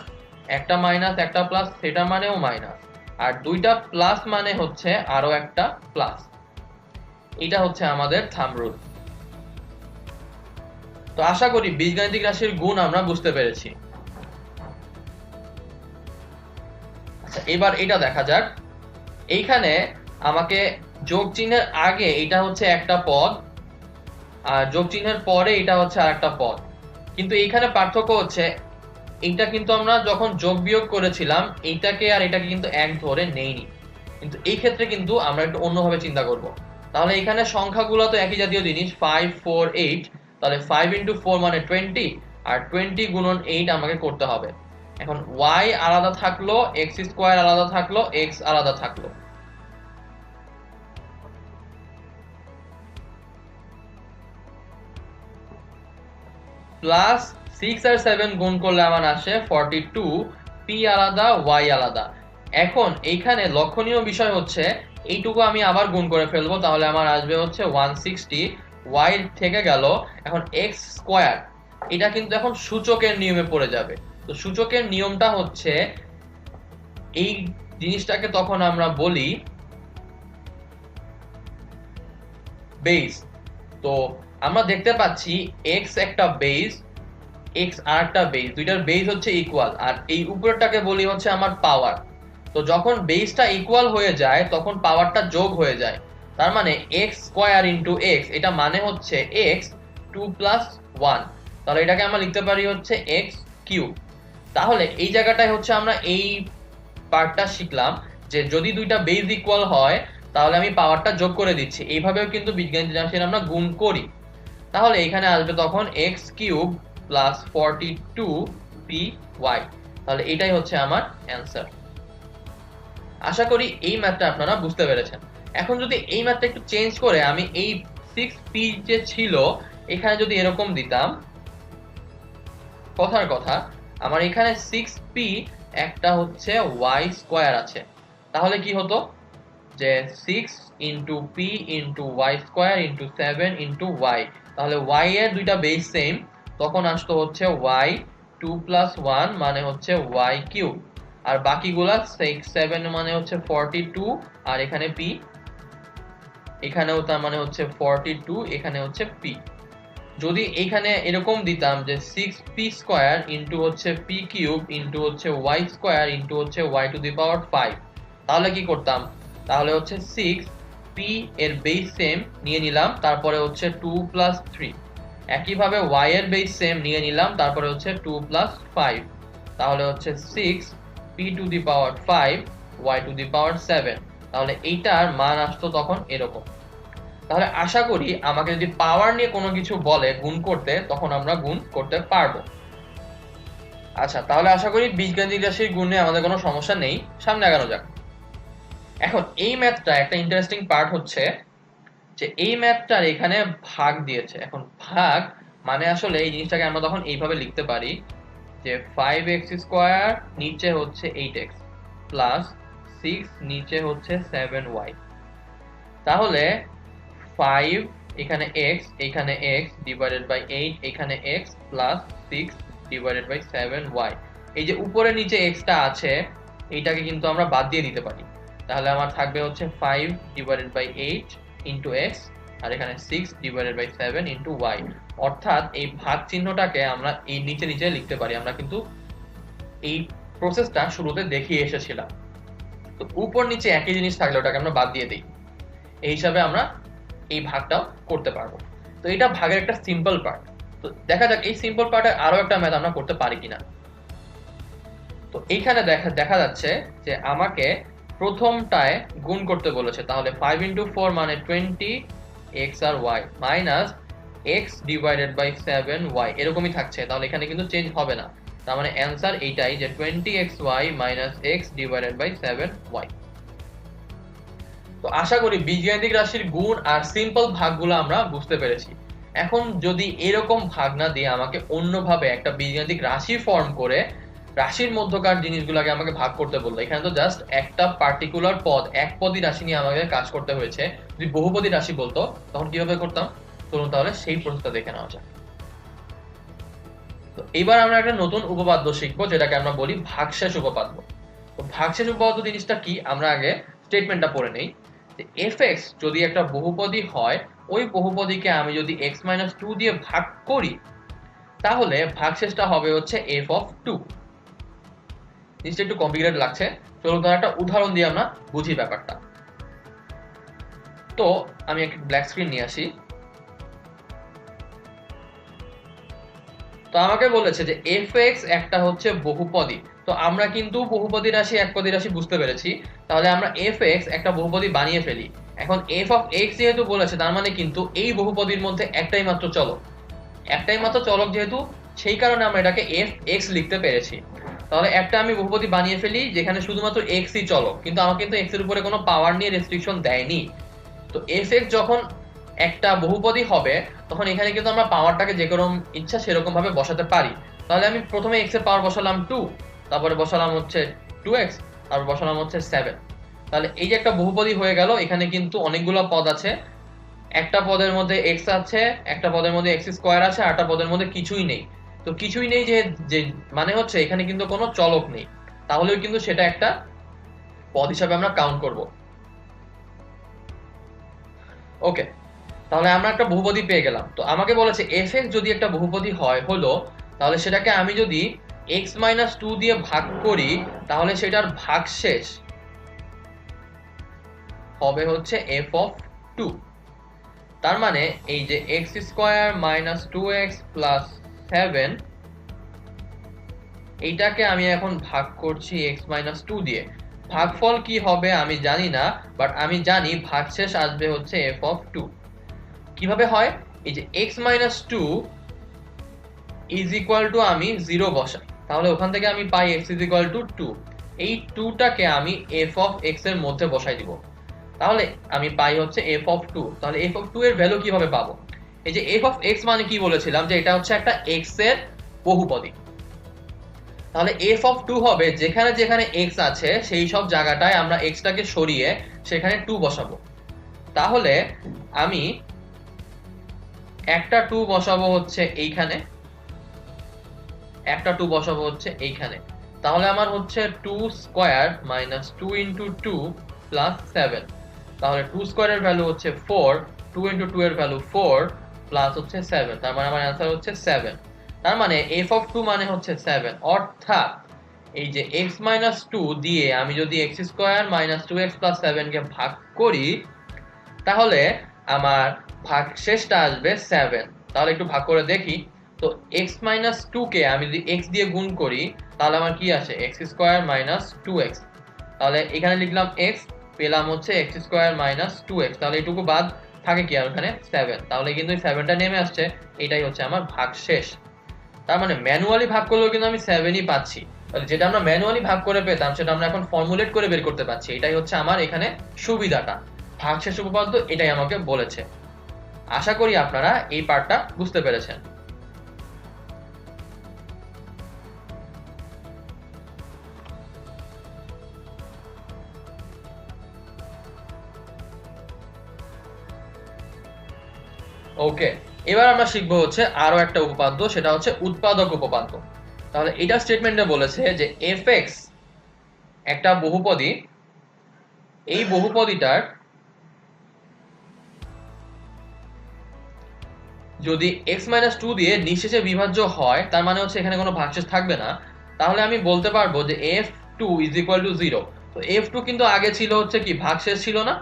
একটা মাইনাস একটা প্লাস সেটা মানেও মাইনাস, আর দুইটা প্লাস মানে হচ্ছে আরো একটা প্লাস। এটা হচ্ছে আমাদের থাম্ব রুল। তো আশা করি বীজগাণিতিক রাশির গুণ আমরা বুঝতে পেরেছি। আচ্ছা, এবার এটা দেখা যাক। এইখানে আমাকে যোগ চিহ্নের আগে এটা হচ্ছে একটা পদ, আর যোগ চিহ্নের পরে এটা হচ্ছে আরেকটা পদ। কিন্তু এইখানে পার্থক্য হচ্ছে, এইটা কিন্তু আমরা যখন যোগ বিয়োগ করেছিলাম, এইটাকে আর এটাকে কিন্তু এক ধরে নেইনি। কিন্তু এই ক্ষেত্রে কিন্তু আমরা একটু অন্যভাবে চিন্তা করব। তাহলে এখানে সংখ্যাগুলো তো একই জাতীয় জিনিস, 5 4 8, তাহলে 5 × 4 মানে 20, আর 20 × 8 আমাকে করতে হবে। এখন y আলাদা থাকলো, x² আলাদা থাকলো, x আলাদা থাকলো। প্লাস 6 আর 7 গুণ করলে আমার আসে 42, p আলাদা, y আলাদা। এখন এইখানে লক্ষণীয় বিষয় হচ্ছে এইটুকু আমি আবার গুণ করে ফেলবো, তাহলে আমার আসবে হচ্ছে 160, y থেকে গেল। এখন x², এটা কিন্তু এখন সূচকের নিয়মে পড়ে যাবে। তো সূচকের নিয়মটা হচ্ছে, এই জিনিসটাকে তখন আমরা বলি বেস। তো আমরা দেখতে পাচ্ছি x একটা বেস, x আরেকটা বেস, দুইটার বেস হচ্ছে ইকুয়াল, আর এই উপরেরটাকে বলি হচ্ছে আমার পাওয়ার। তো যখন বেসটা ইকুয়াল হয়ে যায়, তখন পাওয়ারটা যোগ হয়ে যায়। তার মানে x² × x, এটা মানে হচ্ছে x 2 + 1। তাহলে এটাকে আমরা লিখতে পারি হচ্ছে এক্স কিউব। তাহলে এই জায়গাটায় হচ্ছে আমরা এই পার্টটা শিখলাম যে যদি দুইটা বেস ইকুয়াল হয় তাহলে আমি পাওয়ারটা যোগ করে দিচ্ছি, এইভাবেও কিন্তু বীজগাণিতিক রাশির আমরা গুণ করি। তাহলে এখানে আসবে তখন এক্স কিউব প্লাস 42py। তাহলে এটাই হচ্ছে আমার অ্যান্সার। আশা করি এই ম্যাথটা আপনারা বুঝতে পেরেছেন। এখন যদি এই ম্যাথটা একটু চেঞ্জ করে আমি এই 6p যে ছিল এখানে যদি এরকম দিতাম, কথার কথা আমার এখানে 6p একটা হচ্ছে y স্কয়ার আছে, তাহলে কি হতো যে 6 into p into y square into 7 into y, তাহলে y এর দুইটা বেস সেম, তখন আসতো হচ্ছে y 2 প্লাস 1 মানে হচ্ছে y কিউব, আর বাকিগুলা 6 7 মানে হচ্ছে 42, আর এখানে p, এখানেও তার মানে হচ্ছে 42, এখানে হচ্ছে p। যদি এখানে এরকম দিতাম যে 6p স্কয়ার ইন্টু হচ্ছে p কিউব ইন্টু হচ্ছে y স্কয়ার ইন্টু হচ্ছে y টু দি পাওয়ার 5, তাহলে কি করতাম, তাহলে হচ্ছে 6p এর বেস সেম নিয়ে নিলাম, তারপরে হচ্ছে 2 প্লাস 3, একইভাবে y এর বেস সেম নিয়ে নিলাম, তারপরে হচ্ছে 2 প্লাস 5, তাহলে হচ্ছে 6p to the power 5 y to the power 7, তাহলে এইটার মান আসতো তখন এরকম। তাহলে আশা করি আমাকে যদি পাওয়ার নিয়ে কোনো কিছু বলে গুণ করতে, তখন আমরা গুণ করতে পারবো। আচ্ছা, তাহলে আশা করি বীজগাণিতিক রাশির গুণে আমাদের কোনো সমস্যা নেই, সামনে আগানো যাক। এখন এই ম্যাথটা একটা ইন্টারেস্টিং পার্ট হচ্ছে যে এই ম্যাথটার এখানে ভাগ দিয়েছে। এখন ভাগ মানে আসলে এই জিনিসটাকে আমরা তখন এইভাবে লিখতে পারি যে 5x স্কয়ার নিচে হচ্ছে 8x প্লাস 6 নিচে হচ্ছে 7y, তাহলে 5 এখানে x এখানে x ডিভাইডেড বাই 8 এখানে x plus 6 divided by 7y, এই যে উপরে নিচে x টা আছে এইটাকে কিন্তু আমরা বাদ দিয়ে দিতে পারি, তাহলে আমার থাকবে হচ্ছে 5 ডিভাইডেড বাই 8 ইনটু x, আর এখানে 6 ডিভাইডেড বাই 7 ইনটু y। অর্থাৎ এই ভাগ চিহ্নটাকে আমরা এই নিচে নিচে লিখতে পারি, আমরা কিন্তু এই প্রসেসটা শুরুতে দেখিয়ে এসেছিলাম। তো উপর নিচে একই জিনিস থাকলে ওটাকে আমরা বাদ দিয়ে দিই, এই হিসাবে আমরা এই ভাগটাও করতে পারবো। তো এটা ভাগের একটা সিম্পল পার্ট। তো দেখা যাক এই সিম্পল পার্টের আরো একটা ম্যাথ আমরা করতে পারি কিনা। তো এইখানে দেখা যাচ্ছে যে আমাকে প্রথমটায় গুণ করতে বলেছে, তাহলে 5 ইনটু 4 মানে 20x আর y minus x divided by 7y এরকমই থাকছে, তাহলে এখানে কিন্তু চেঞ্জ হবে না, তার মানে অ্যানসার এইটাই যে 20xy minus x divided by 7y। তো আশা করি বীজগাণিতিক রাশির গুণ আর সিম্পল ভাগগুলো আমরা বুঝতে পেরেছি। এখন যদি এরকম ভাগ না দিয়ে আমাকে অন্যভাবে একটা বীজগাণিতিক রাশি ফর্ম করে রাশির মধ্যকার জিনিসগুলোকে আমাকে ভাগ করতে বললো, এখানে তো জাস্ট একটা পার্টিকুলার পদ, এক পদী রাশি নিয়ে আমাকে কাজ করতে হয়েছে। যদি বহুপদী রাশি বলতো তখন কিভাবে করতাম, চলুন তাহলে সেই প্রসেসটা দেখে নেওয়া যাক। তো এবার আমরা একটা নতুন উপপাদ্য শিখবো যেটাকে আমরা বলি ভাগশেষ উপপাদ্য। তো ভাগশেষ উপপাদ্য জিনিসটা কি, আমরা আগে স্টেটমেন্টটা পড়ে নেই। fx যদি একটা বহুপদী হয়, ওই বহুপদীকে আমি যদি x - 2 দিয়ে ভাগ করি, তাহলে ভাগশেষটা হবে হচ্ছে f of 2। জিনিসটা একটু কমপ্লিকেটেড লাগছে, চলুন তাহলে একটা উদাহরণ দিয়ে আমরা বুঝি ব্যাপারটা। তো আমি একটা ব্ল্যাক স্ক্রিন নিয়ে আসি। তো আমাকে বলেছে যে fx একটা হচ্ছে বহুপদী। তো আমরা কিন্তু বহুপদী রাশি একপদী রাশি বুঝতে পেরেছি, তাহলে আমরা fx একটা বহুপদী বানিয়ে ফেলি। এখন f of x যেহেতু বলেছে, তার মানে কিন্তু এই বহুপদীর মধ্যে একটাই মাত্র চলক যেহেতু, সেই কারণে আমরা এটাকে fx লিখতে পেরেছি। তাহলে একটা আমি বহুপদী বানিয়ে ফেলি যেখানে শুধুমাত্র x ই চলক, কিন্তু আমাকে কিন্তু x এর উপরে কোনো পাওয়ার নিয়ে রেস্ট্রিকশন দেয়নি। তো fx যখন একটা বহুপদী হবে তখন এখানে কিন্তু আমরা পাওয়ারটাকে যেরকম ইচ্ছা সেরকম ভাবে বসাতে পারি। তাহলে আমি প্রথমে x এর পাওয়ার বসালাম 2, তারপরে বসালাম হচ্ছে 2x, আর বসালাম হচ্ছে 7। তাহলে এই যে একটা বহুপদী হয়ে গেল, এখানে কিন্তু অনেকগুলো পদ আছে, একটা পদের মধ্যে x আছে, একটা পদের মধ্যে x স্কয়ার আছে, আর একটা পদের মধ্যে কিছুই নেই। তো কিছুই নেই যে মানে হচ্ছে এখানে কিন্তু কোনো চলক নেই, তাহলেও কিন্তু সেটা একটা পদ হিসাবে আমরা কাউন্ট করব। ওকে, তাহলে আমরা একটা বহুপদী পেয়ে গেলাম। তো আমাকে বলেছে fx যদি একটা বহুপদী হয় হলো, তাহলে সেটাকে আমি যদি x - 2 দিয়ে ভাগ করি, তাহলে সেটার ভাগশেষ হবে হচ্ছে f of 2। তার মানে এই যে x square minus 2x plus 7, এইটাকে আমি এখন ভাগ করছি x-2 দিয়ে। ভাগফল কি হবে আমি জানি না, বাট আমি জানি ভাগশেষ আসবে হচ্ছে f(2). কিভাবে হয়? এই যে x-2 ইজ ইকুয়াল টু আমি 0 বসাই, তাহলে ওখান থেকে আমি পাই x ইজ ইকুয়াল টু 2। এই 2টাকে আমি f(x) এর মধ্যে বসাই দিব, তাহলে আমি পাই হচ্ছে f(2). তাহলে f(2) এর ভ্যালু কিভাবে পাবো? এই যে f(x) মানে কি বলেছিলাম যে এটা হচ্ছে একটা x এর বহুপদী। তাহলে f(2) হবে যেখানে যেখানে x আছে সেই সব জায়গাটায় আমরা x টাকে সরিয়ে সেখানে 2 বসাবো। তাহলে আমি একটা 2 বসাবো হচ্ছে এইখানে, একটা 2 বসাবো হচ্ছে এইখানে। তাহলে আমার হচ্ছে 2 স্কয়ার মাইনাস 2 ইন্টু 2 প্লাস 7। তাহলে 2 স্কয়ারের ভ্যালু হচ্ছে 4, 2 ইন্টু 2 এর ভ্যালু 4 প্লাস হচ্ছে 7। তার মানে আমার অ্যান্সার হচ্ছে 7। তার মানে f(2) মানে হচ্ছে 7। অর্থাৎ এই যে x-2 দিয়ে আমি যদি x² - 2x + 7 কে ভাগ করি তাহলে আমার ভাগশেষটা আসবে 7। তাহলে একটু ভাগ করে দেখি। তো x-2 কে আমি যদি x দিয়ে গুণ করি তাহলে আমার কি আসে x² - 2x। তাহলে এখানে লিখলাম x, পেলাম হচ্ছে x² - 2x। তাহলে এটুকু বাদ থাকে কি আর ওখানে 7। তাহলে কিন্তু এই 7টা নেমে আসছে, এটাই হচ্ছে আমার ভাগশেষ। তার মানে ম্যানুয়ালি ভাগ করলেও কিন্তু আমি 7ই পাচ্ছি। তাহলে যেটা আমরা ম্যানুয়ালি ভাগ করে পেতাম সেটা আমরা এখন ফর্মুলেট করে বের করতে পারছি। এটাই হচ্ছে আমার এখানে সুবিধাটা। ভাগশেষ উপপাদ্য এটাই আমাকে বলেছে। আশা করি আপনারা এই পার্টটা বুঝতে পেরেছেন। ওকে, এবার আমরা শিখবো হচ্ছে আরো একটা উপপাদ্য, সেটা হচ্ছে উৎপাদক উপপাদ্য। তাহলে এটা স্টেটমেন্টে বলেছে যে f(x) একটা বহুপদী, এই বহুপদীটার যদি x-2 দিয়ে নিঃশেষে বিভাজ্য হয়, তার মানে হচ্ছে এখানে কোনো ভাগশেষ থাকবে না, তাহলে আমি বলতে পারবো যে f(2) = 0। তো f(2) কিন্তু আগে ছিল হচ্ছে কি ভাগশেষ ছিল না,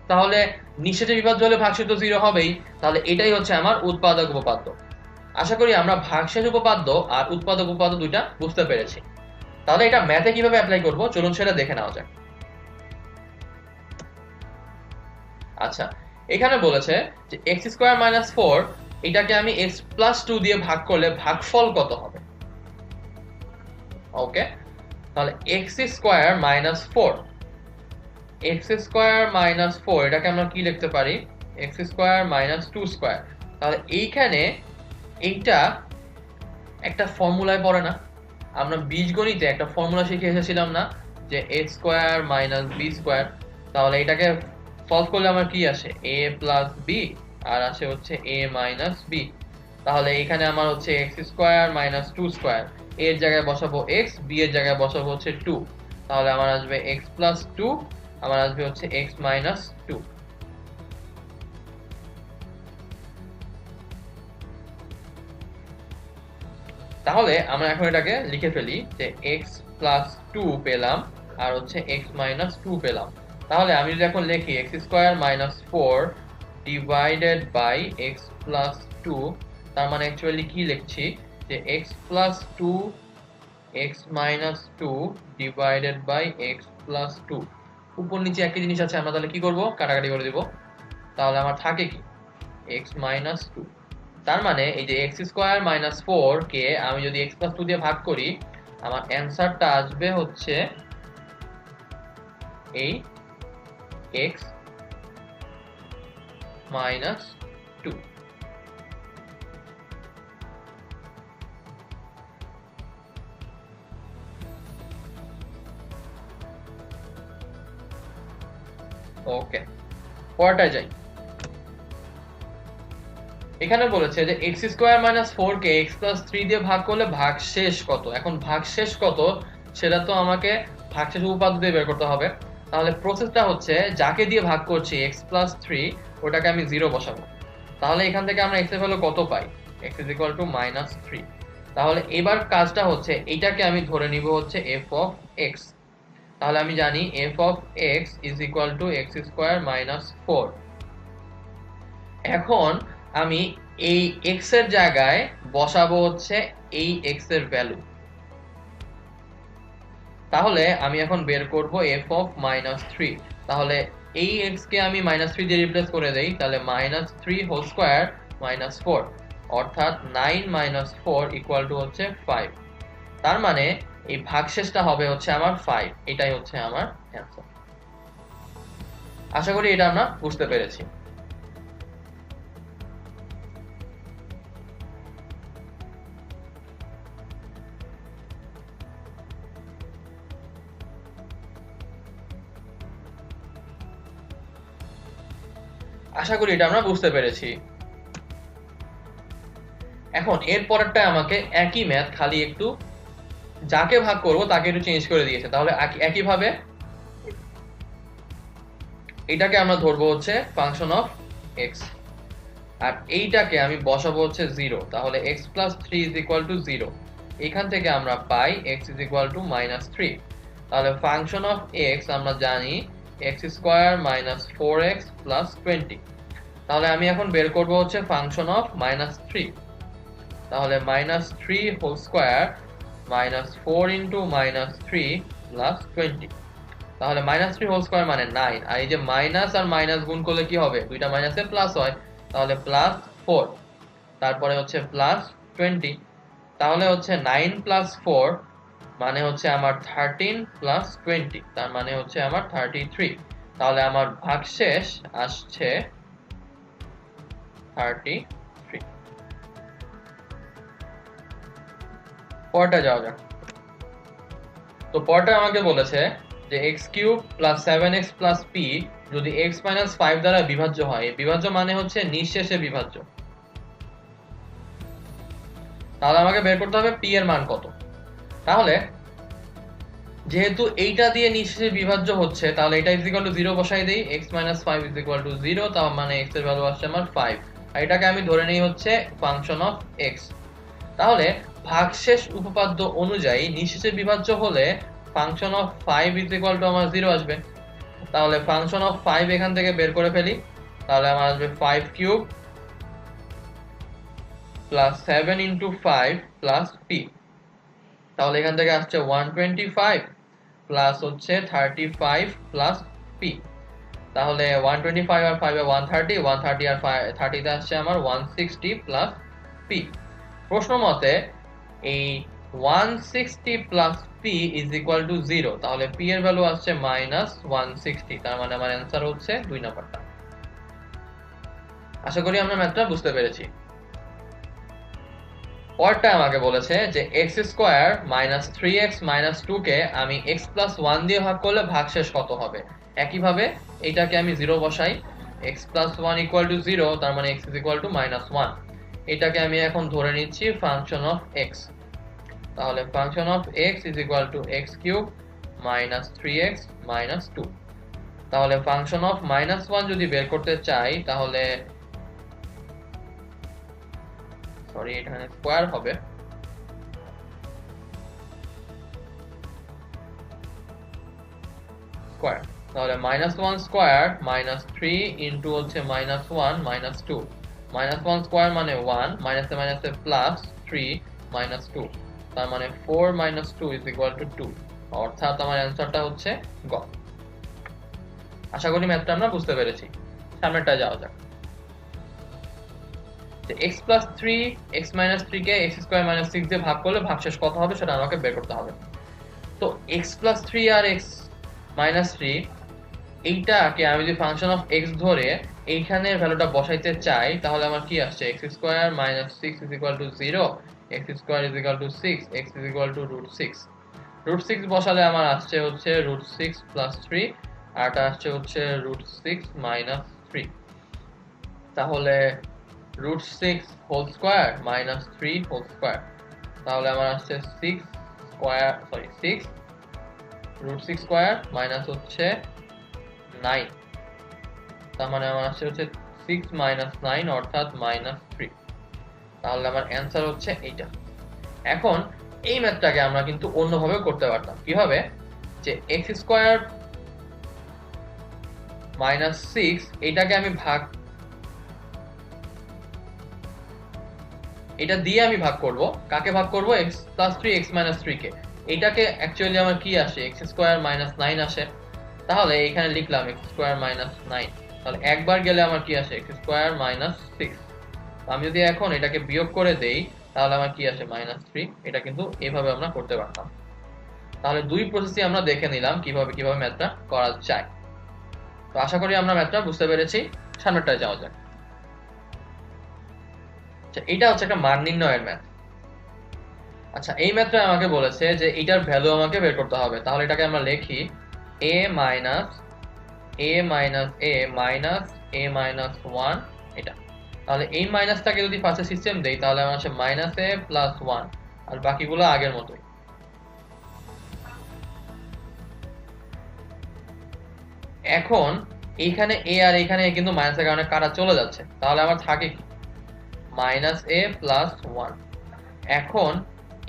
তাহলে নিঃশেষে বিভাজ্য হলে ভাগশেষ তো 0 হবেই। তাহলে এটাই হচ্ছে আমার উৎপাদক উপপাদ্য। আশা করি আমরা ভাগশেষ উপপাদ্য আর উৎপাদক উপপাদ্য দুইটা বুঝতে পেরেছি। তাহলে এটা ম্যাথে কিভাবে অ্যাপ্লাই করব চলুন সেটা দেখে নেওয়া যাক। আচ্ছা, এখানে বলেছে যে x² - 4 এটাকে আমি x + 2 দিয়ে ভাগ করলে ভাগফল কত হবে। ওকে, তাহলে x² - 4, x² - 4 এটাকে আমরা কি লিখতে পারি x² - 2²। তাহলে এইখানে এইটা একটা ফর্মুলায় পড়ে না? আমরা বীজগণিতে একটা ফর্মুলা শিখে এসেছিলাম না যে a² - b²। তাহলে এটাকে সলভ করলে আমার কি আসে a + b আর আসে হচ্ছে a - b। তাহলে এখানে আমার হচ্ছে x² - 2², এর জায়গায় বসাবো x, b এর জায়গায় বসাবো হচ্ছে 2। তাহলে আমার আসবে x + 2, আমার আসবে হচ্ছে x - 2। তাহলে আমরা এখন এটাকে লিখে ফেলি যে x + 2 পেলাম আর হচ্ছে x - 2 পেলাম। তাহলে আমি যদি এখন লিখি x² - 4 ডিভাইডেড বাই x + 2, তার মানে অ্যাকচুয়ালি কি লিখছি যে x + 2 x - 2 divided by x + 2। উপর নিচে একই জিনিস আছে, আমরা তাহলে কি করব কাটাকাটি করে দিব। তাহলে আমার থাকে কি x - 2। তার মানে এই যে x² - 4 কে আমি যদি x + 2 দিয়ে ভাগ করি আমার অ্যানসারটা আসবে হচ্ছে এই x - 2। ওকে, পরেরটায় যাই। এখানে বলেছে যে x² - 4 কে x + 3 দিয়ে ভাগ করলে ভাগশেষ কত। এখন ভাগশেষ কত সেটা তো আমাকে ভাগশেষ উপপাদ্য দিয়ে বের করতে হবে। তাহলে প্রসেসটা হচ্ছে যাকে দিয়ে ভাগ করছি x + 3 ওটাকে আমি 0 বসাবো। তাহলে এখান থেকে আমরা x এর ভ্যালু কত পাই x = -3। তাহলে এবার কাজটা হচ্ছে এইটাকে আমি ধরে নিব হচ্ছে f(x). তাহলে আমি জানি f(x) = x² - 4। এখন আমি এই x এর জায়গায় বসাবো হচ্ছে এই x এর ভ্যালু। তাহলে আমি এখন বের করব f of -3। তাহলে এই x কে আমি -3 দিয়ে রিপ্লেস করে দেই, তাহলে -3 হোল স্কয়ার -4, অর্থাৎ 9 - 4 ইকুয়াল টু হচ্ছে 5। তার মানে এই ভাগশেষটা হবে হচ্ছে আমার 5। এটাই হচ্ছে আমার অ্যানসার। আশা করি এটা আমরা বুঝতে পেরেছি। আশা করি এটা আমরা বুঝতে পেরেছি। এখন এর পরেরটা আমাকে একই ম্যাথ, খালি একটু যাকে ভাগ করব তাকে একটু চেঞ্জ করে দিয়েছে। তাহলে একই ভাবে এটাকে আমরা ধরবো হচ্ছে ফাংশন অফ x, আর এইটাকে আমি বসাবো হচ্ছে 0। তাহলে x + 3 = 0। এখান থেকে আমরা পাই x = -3। তাহলে ফাংশন অফ x আমরা জানি x² - 4x + 20। তাহলে আমি এখন বের করব হচ্ছে ফাংশন অফ -3। তাহলে -3 হোল স্কয়ার -4 * -3 + 20। তাহলে -3 হোল স্কয়ার মানে 9, আর এই যে মাইনাস আর মাইনাস গুণ করলে কি হবে, দুইটা মাইনাসে প্লাস হয়, তাহলে +4, তারপরে হচ্ছে +20। তাহলে হচ্ছে 9 + 4 মানে হচ্ছে আমার 13 + 20, তার মানে হচ্ছে আমার 33। তাহলে আমার ভাগশেষ আসছে 33। পরটা যাওয়া যাক। তো পরটা আমাকে বলেছে যে x³ + 7x + p যদি x - 5 দ্বারা বিভাজ্য হয়। বিভাজ্য মানে হচ্ছে নিঃশেষে বিভাজ্য। তাহলে আমাকে বের করতে হবে p এর মান কত। তাহলে যেহেতু এইটা দিয়ে নিঃশেষে বিভাজ্য হচ্ছে, তাহলে এটা = 0 বসাই দেই। x - 5 = 0, তার মানে x এর ভ্যালু আসছে আমার 5, আর এটাকে আমি ধরে নেই হচ্ছে ফাংশন অফ x। তাহলে ভাগশেষ উপপাদ্য অনুযায়ী নিঃশেষে বিভাজ্য হলে ফাংশন অফ 5 = আমার 0 আসবে। তাহলে ফাংশন অফ 5 এখান থেকে বের করে ফেলি। তাহলে আমার আসবে 5³ + 7 * 5 + p। তাহলে এখান থেকে আসছে 125 প্লাস হচ্ছে 35 প্লাস p। তাহলে 125 আর 5 এ 130, 130 আর 30 তে আসছে আমার 160 প্লাস p। প্রশ্ন মতে এই 160 প্লাস p = 0। তাহলে p এর ভ্যালু আসছে -160, তার মানে আমার অ্যানসার হচ্ছে 2 নাম্বারটা। আশা করি আমরা ম্যাথটা বুঝতে পেরেছি। পরটা আমাকে বলেছে যে x² - 3x - 2 কে আমি x + 1 দিয়ে ভাগ করলে ভাগশেষ কত হবে। একইভাবে এটাকে আমি 0 বসাই, x + 1 = 0, তার মানে x = -1। এটাকে আমি এখন ধরে নিচ্ছি ফাংশন অফ x। তাহলে function of x = x³ - 3x - 2। তাহলে ফাংশন অফ -1 যদি বের করতে চাই, তাহলে সরি এখানে স্কয়ার হবে, স্কয়ার। তাহলে -1 স্কয়ার -3 ইনটু হচ্ছে -1 -2, -1 স্কয়ার মানে 1, মাইনাসে মাইনাসে প্লাস 3 -2, তার মানে 4 - 2 = 2, অর্থাৎ আমার অ্যানসারটা হচ্ছে গ। আশা করি ম্যাথটা আমরা বুঝতে পেরেছি। সামনেরটা যাওয়া যাক। x + 3 x - 3 কে x² - 6 দিয়ে ভাগ করলে ভাগশেষ কত হবে সেটা আমাকে বের করতে হবে। তো x + 3 আর x - 3 এইটাকে আমি যদি ফাংশন অফ x ধরে এইখানের ভ্যালুটা বসাইতে চাই, তাহলে আমার কি আসছে x² - 6 = 0, x² = 6, x √6। √6 বসালে আমার আসছে হচ্ছে √6 + 3, আর এটা আসছে হচ্ছে √6 - 3। তাহলে √6 হোল স্কয়ার -3 হোল স্কয়ার, তাহলে আমার আসছে 6 স্কয়ার, সরি 6 √6 স্কয়ার মাইনাস হচ্ছে 9, তার মানে আমার আসছে হচ্ছে 6 - 9 অর্থাৎ -3। তাহলে আমার অ্যানসার হচ্ছে এইটা। এখন এই ম্যাথটাকে আমরা কিন্তু অন্যভাবে করতে পারতাম। কিভাবে, যে x² - 6 এটাকে আমি ভাগ এটা দিয়ে আমি ভাগ করব, কাকে ভাগ করব, x প্লাস 3 x মাইনাস 3 কে। এটাকে অ্যাকচুয়ালি আমার কি আসে, x স্কয়ার মাইনাস 9 আসে। তাহলে এখানে লিখলাম x স্কয়ার মাইনাস 9, তাহলে একবার গেলে আমার কি আসে, x স্কয়ার মাইনাস 6। আমি যদি এখন এটাকে বিয়োগ করে দেই তাহলে আমার কি আসে, মাইনাস 3। এটা কিন্তু এভাবে আমরা করতে পারতাম। তাহলে দুই প্রসেসই আমরা দেখে নিলাম কিভাবে কিভাবে ম্যাথটা করা যায়। তো আশা করি আমরা ম্যাথটা বুঝতে পেরেছি। সামনেরটায় যাওয়া যাক। আচ্ছা, এটা হচ্ছে একটা মান নির্ণয়ের ম্যাথ। আচ্ছা, এই ম্যাথটা আমাকে বলেছে যে এটার ভ্যালু আমাকে বের করতে হবে। তাহলে এটাকে আমরা লিখি a minus a minus a minus a minus 1 এটা। তাহলে এই মাইনাসটাকে যদি ফার্স্টে সিস্টেম দেই তাহলে আমার আসে মাইনাস a প্লাস 1, আর বাকিগুলো আগের মতোই। এখন এইখানে a আর এইখানে a কিন্তু মাইনাসের কারণে কাটা চলে যাচ্ছে, তাহলে আমার থাকে কি, মাইনাস a প্লাস 1। এখন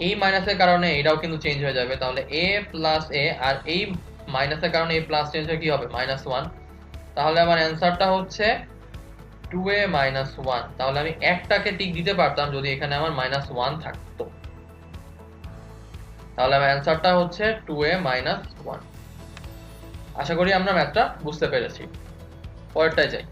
এই মাইনাসের কারণে এটাও কিন্তু চেঞ্জ হয়ে যাবে, তাহলে a প্লাস a, আর এই মাইনাসের কারণে এই প্লাস চেঞ্জ হয়ে কি হবে, মাইনাস 1। তাহলে আমার অ্যান্সারটা হচ্ছে 2a মাইনাস 1। তাহলে আমি একটাকে টিক দিতে পারতাম যদি এখানে আমার মাইনাস 1 থাকতো। তাহলে আমার অ্যান্সারটা হচ্ছে 2a মাইনাস 1। আশা করি আমরা ম্যাথটা বুঝতে পেরেছি। পরেরটায় যাই।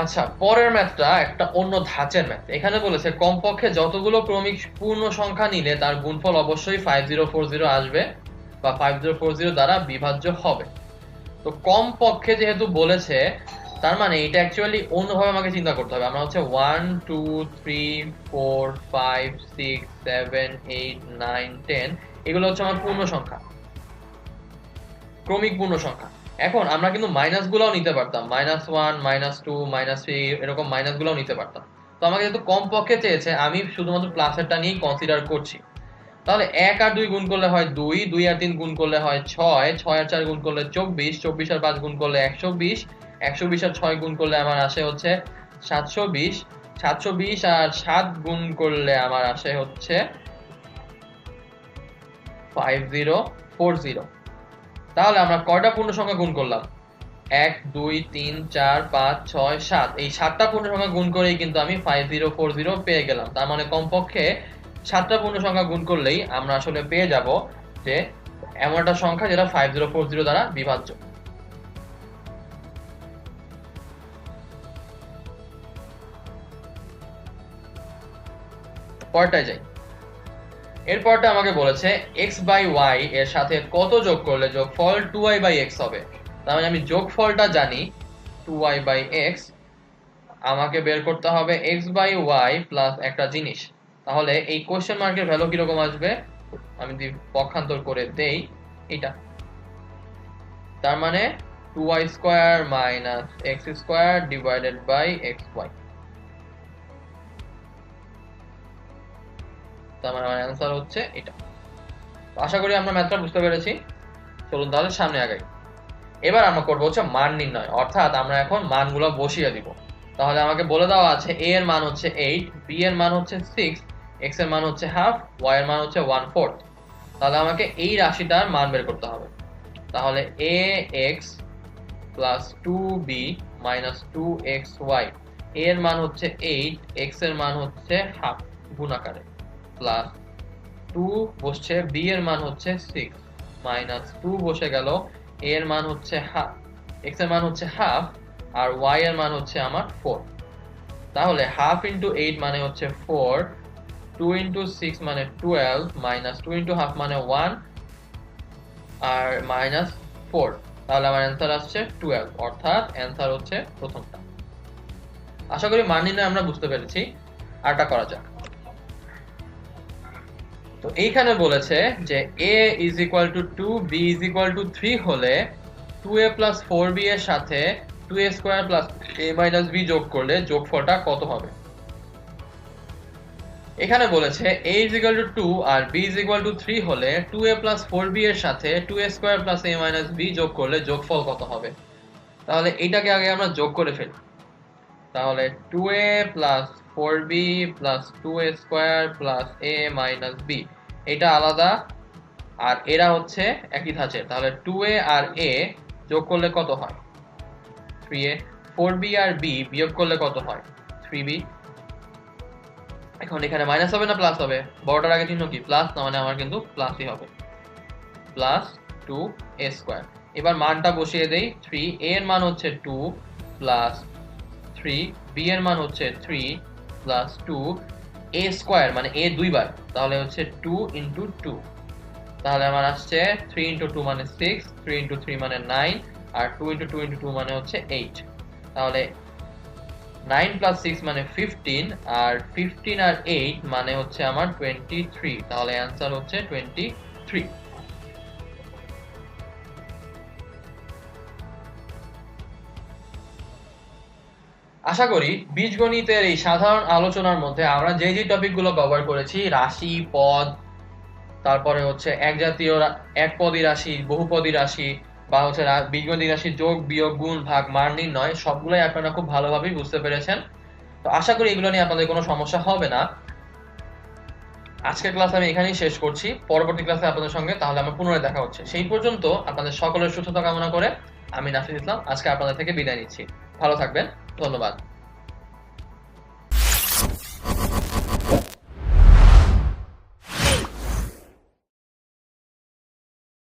আচ্ছা, পরের ম্যাথটা একটা অন্য ধাঁচের ম্যাথ। এখানে বলেছে কমপক্ষে যতগুলো ক্রমিক পূর্ণ সংখ্যা নিলে তার গুণফল অবশ্যই 5040 আসবে বা 5040 দ্বারা বিভাজ্য হবে। তো কমপক্ষে যেহেতু বলেছে, তার মানে এটা অ্যাকচুয়ালি অন্যভাবে আমাকে চিন্তা করতে হবে। আমরা হচ্ছে 1 2 3 4 5 6 7 8 9 10 এগুলো হচ্ছে আমার পূর্ণ সংখ্যা, ক্রমিক পূর্ণ সংখ্যা। এখন আমরা কিন্তু মাইনাস গুলাও নিতে পারতাম, -1 -2 -3 এরকম মাইনাস গুলাও নিতে পারতাম। তো আমাকে যেহেতু কম পক্ষে চেয়েছে, আমি শুধুমাত্র প্লাসেরটা নিয়েই কনসিডার করছি। তাহলে 1 আর 2 গুণ করলে হয় 2, 2 আর 3 গুণ করলে হয় 6, 6 আর 4 গুণ করলে 24, 24 আর 5 গুণ করলে 120, 120 আর 6 গুণ করলে আমার আসে হচ্ছে 720, 720 আর 7 গুণ করলে আমার আসে হচ্ছে 5040। তাহলে আমরা কয়টা পূর্ণ সংখ্যা গুণ করলাম, 1 2 3 4 5 6 7, এই 7টা পূর্ণ সংখ্যা গুণ করেই কিন্তু আমি 5040 পেয়ে গেলাম। তার মানে কমপক্ষে 7টা পূর্ণ সংখ্যা গুণ করলেই আমরা আসলে পেয়ে যাব যে এমন একটা সংখ্যা যেটা 5040 দ্বারা বিভাজ্য। পরেরটায় যাই। এরপরটা আমাকে বলেছে x বাই y এর সাথে কত যোগ করলে যোগফল 2y বাই x হবে। তার মানে আমি যোগফলটা জানি 2y বাই x, আমাকে বের করতে হবে x বাই y প্লাস একটা জিনিস। তাহলে এই কোশ্চেন মার্কের ভ্যালু কিরকম আসবে, আমি যদি পক্ষান্তর করে দেই এটা, তার মানে 2y square minus x square divided by xy। তার মানে আমার অ্যান্সার হচ্ছে এটা। আশা করি আমরা ম্যাথটা বুঝতে পেরেছি। চলুন তাহলে সামনে আগাই। এবার আমরা করব হচ্ছে মান নির্ণয়, অর্থাৎ আমরা এখন মানগুলো বসিয়ে দিব। তাহলে আমাকে বলে দেওয়া আছে a এর মান হচ্ছে 8, b এর মান হচ্ছে 6, x এর মান হচ্ছে হাফ, y এর মান হচ্ছে 1/4। তাহলে আমাকে এই রাশিটার মান বের করতে হবে। তাহলে ax plus 2b minus 2xy, a এর মান হচ্ছে 8, x এর মান হচ্ছে হাফ গুণাকারে, প্লাস 2 বসছে, b এর মান হচ্ছে 6 মাইনাস 2 বসে গেল, a এর মান হচ্ছে হাফ, x এর মান হচ্ছে হাফ, আর y এর মান হচ্ছে আমার 4। তাহলে হাফ ইনটু 8 মানে হচ্ছে 4, 2 ইনটু 6 মানে 12, মাইনাস 2 ইনটু হাফ মানে 1, আর মাইনাস 4। তাহলে আমার অ্যান্সার আসছে 12, অর্থাৎ অ্যান্সার হচ্ছে প্রথমটা। আশা করি মান নির্ণয় আমরা বুঝতে পেরেছি। আরটা করা যাক। তো এইখানে বলেছে যে a is equal to 2, b is equal to 3 হলে 2a plus 4b এর সাথে 2a square plus a minus b যোগ করলে যোগফলটা কত হবে। এখানে বলেছে a is equal to 2 R b is equal to 3 হলে 2a plus 4b এর সাথে 2a square plus a minus b যোগ করলে যোগফল কত হবে। তাহলে এটাকে আগে আমরা যোগ করে ফেলি। তাহলে 2a plus 4b plus 2a square plus a minus b, এটা আলাদা আর এরা হচ্ছে একই ধাঁচের। তাহলে 2a আর a যোগ করলে কত হয়, 3a, 4b আর b বিয়োগ করলে কত হয়, 3b। এখন এখানে মাইনাস হবে না প্লাস হবে? বড়টার আগে চিহ্ন কি প্লাস, না মানে আমার কিন্তু প্লাসই হবে, প্লাস 2a²। এবার মানটা বসিয়ে দেই। 3a এর মান হচ্ছে 2 প্লাস 3b এর মান হচ্ছে 3 প্লাস 2a² মানে a দুইবার, তাহলে হচ্ছে 2 ইন্টু 2। তাহলে আমার আসছে 3 ইন্টু 2 মানে 6, 3 ইন্টু 3 মানে 9, আর 2 ইন্টু 2 ইন্টু 2 মানে হচ্ছে 8। তাহলে 9 প্লাস 6 মানে 15, আর 15 আর 8 মানে হচ্ছে আমার 23। তাহলে অ্যান্সার হচ্ছে 23। আশা করি বীজগণিতের এই সাধারণ আলোচনার মধ্যে আমরা যে যে টপিকগুলো কভার করেছি, রাশি, পদ, তারপরে হচ্ছে একপদী রাশি, বহুপদী রাশি, বা হচ্ছে বীজগণিত রাশি যোগ বিয়োগ গুণ ভাগ মান নির্ণয়, সবগুলোই আপনারা খুব ভালোভাবেই বুঝতে পেরেছেন। তো আশা করি এগুলো নিয়ে আপনাদের কোনো সমস্যা হবে না। আজকের ক্লাস আমি এখানেই শেষ করছি। পরবর্তী ক্লাসে আপনাদের সঙ্গে তাহলে আমার পুনরায় দেখা হচ্ছে। সেই পর্যন্ত আপনাদের সকলের সুস্থতা কামনা করে আমি নাফিস ইসলাম আজকে আপনাদের থেকে বিদায় নিচ্ছি। ভালো থাকবেন, ধন্যবাদ।